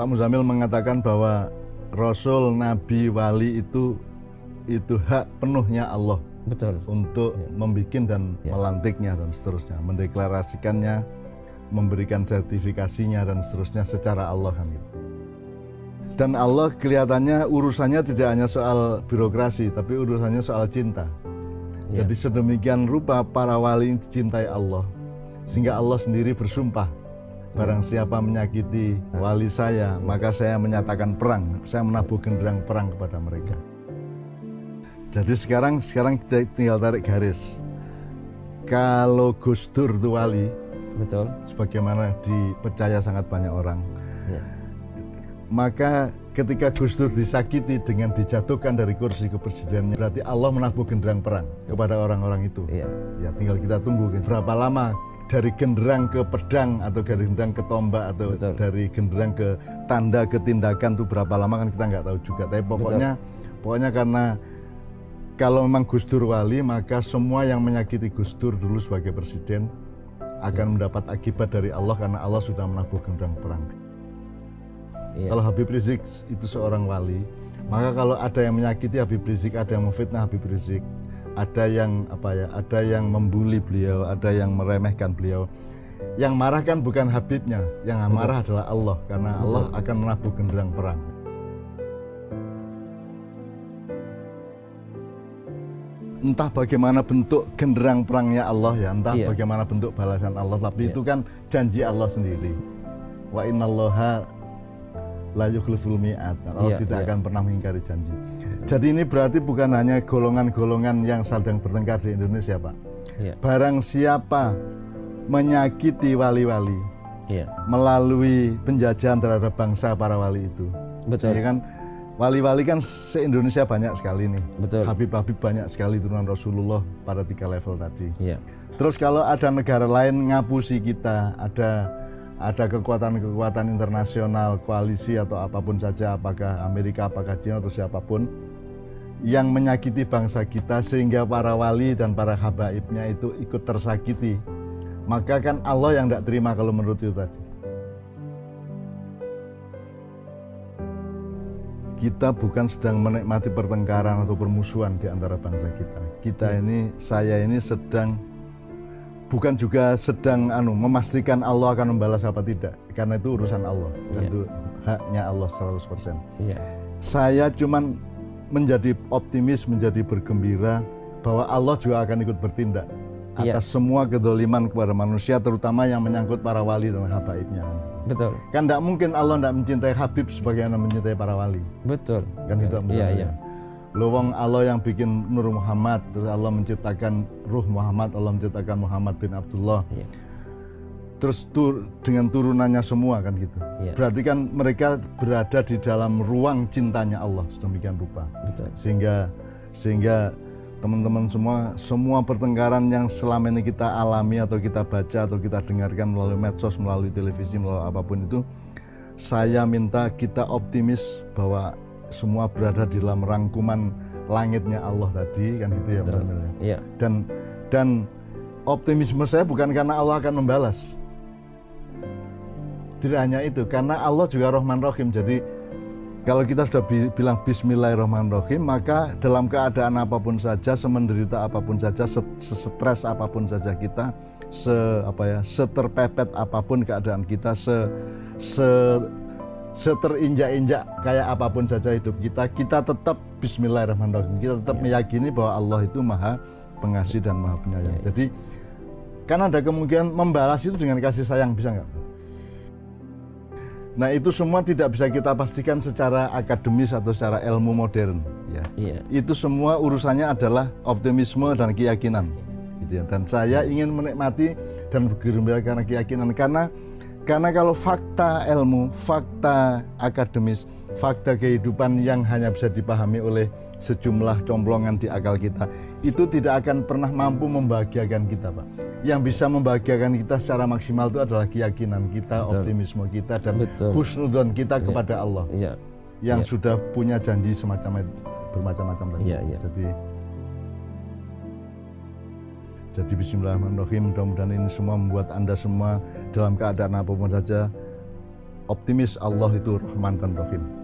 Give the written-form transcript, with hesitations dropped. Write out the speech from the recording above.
Pak Muzamil mengatakan bahwa Rasul, Nabi, Wali itu hak penuhnya Allah. Betul. Untuk membikin dan melantiknya dan seterusnya, mendeklarasikannya, memberikan sertifikasinya dan seterusnya secara Allah kan gitu. Dan Allah kelihatannya urusannya tidak hanya soal birokrasi, tapi urusannya soal cinta. Jadi sedemikian rupa para wali dicintai Allah, sehingga Allah sendiri bersumpah, barang siapa menyakiti wali saya, maka saya menyatakan perang, saya menabuh genderang perang kepada mereka. Jadi sekarang kita tinggal tarik garis. Kalau Gus Dur itu wali, betul, sebagaimana dipercaya sangat banyak orang, maka ketika Gus Dur disakiti dengan dijatuhkan dari kursi kepresidenannya, berarti Allah menabuh genderang perang kepada orang-orang itu. Ya, tinggal kita tunggu berapa lama dari genderang ke pedang, atau dari genderang ke tombak, atau dari genderang ke tanda ketindakan itu berapa lama kan kita nggak tahu juga. Tapi pokoknya karena kalau memang Gus Dur wali, maka semua yang menyakiti Gus Dur dulu sebagai presiden akan mendapat akibat dari Allah, karena Allah sudah menabuh genderang perang. Kalau Habib Rizik itu seorang wali, maka kalau ada yang menyakiti Habib Rizik, ada yang memfitnah Habib Rizik, ada yang ada yang membuli beliau, ada yang meremehkan beliau, yang marah kan bukan Habibnya, yang marah adalah Allah, karena Allah akan menabuh genderang perang. Entah bagaimana bentuk genderang perangnya Allah ya, entah bagaimana bentuk balasan Allah, tapi itu kan janji Allah sendiri. Wa innallaha la yukhliful mi'ad. Allah tidak akan pernah mengingkari janji. Jadi ini berarti bukan hanya golongan-golongan yang sedang bertengkar di Indonesia, Pak. Barang siapa menyakiti wali-wali melalui penjajahan terhadap bangsa para wali itu. Betul. Ya kan? Wali-wali kan se-Indonesia banyak sekali nih. Betul. Habib-habib banyak sekali turunan Rasulullah pada 3 level tadi. Terus kalau ada negara lain ngapusi kita, ada kekuatan-kekuatan internasional, koalisi atau apapun saja, apakah Amerika, apakah China atau siapapun, yang menyakiti bangsa kita sehingga para wali dan para habaibnya itu ikut tersakiti, maka kan Allah yang tidak terima kalau menurut itu tadi. Kita bukan sedang menikmati pertengkaran atau permusuhan di antara bangsa kita. Saya ini sedang, bukan juga sedang memastikan Allah akan membalas apa tidak, karena itu urusan Allah, itu haknya Allah 100%. Saya cuman menjadi optimis, menjadi bergembira bahwa Allah juga akan ikut bertindak atas semua kedoliman kepada manusia, terutama yang menyangkut para wali dan habaibnya. Betul. Kan tidak mungkin Allah tidak mencintai Habib sebagaimana mencintai para wali. Betul. Kan tidak mungkin. Lowong Allah yang bikin Nur Muhammad, terus Allah menciptakan Ruh Muhammad, Allah menciptakan Muhammad bin Abdullah. Terus dengan turunannya semua kan gitu. Berarti kan mereka berada di dalam ruang cintanya Allah sedemikian rupa. Betul. Sehingga teman-teman semua pertengkaran yang selama ini kita alami atau kita baca atau kita dengarkan melalui medsos, melalui televisi, melalui apapun itu, saya minta kita optimis bahwa semua berada di dalam rangkuman langitnya Allah tadi, kan gitu ya Pak Emil. Dan optimisme saya bukan karena Allah akan membalas. Tidak hanya itu, karena Allah juga Rahman Rahim. Jadi kalau kita sudah bilang Bismillahirrahmanirrahim, maka dalam keadaan apapun saja, semenderita apapun saja, stres apapun saja kita, seterpepet apapun keadaan kita, seterinjak-injak kayak apapun saja hidup kita tetap Bismillahirrahmanirrahim. Kita tetap meyakini bahwa Allah itu Maha Pengasih dan Maha Penyayang. Jadi kan ada kemungkinan membalas itu dengan kasih sayang, bisa nggak? Nah itu semua tidak bisa kita pastikan secara akademis atau secara ilmu modern. Itu semua urusannya adalah optimisme dan keyakinan. Gitu ya. Dan saya ingin menikmati dan bergembira karena keyakinan. Karena kalau fakta ilmu, fakta akademis, fakta kehidupan yang hanya bisa dipahami oleh sejumlah complongan di akal kita, itu tidak akan pernah mampu membahagiakan kita, Pak. Yang bisa membahagiakan kita secara maksimal itu adalah keyakinan kita, optimisme kita, dan husnudzon kita kepada Allah yang sudah punya janji semacam bermacam-macam tadi. Jadi Bismillahirrahmanirrahim, mudah-mudahan ini semua membuat Anda semua dalam keadaan apapun saja optimis Allah itu Rahman dan Rahim.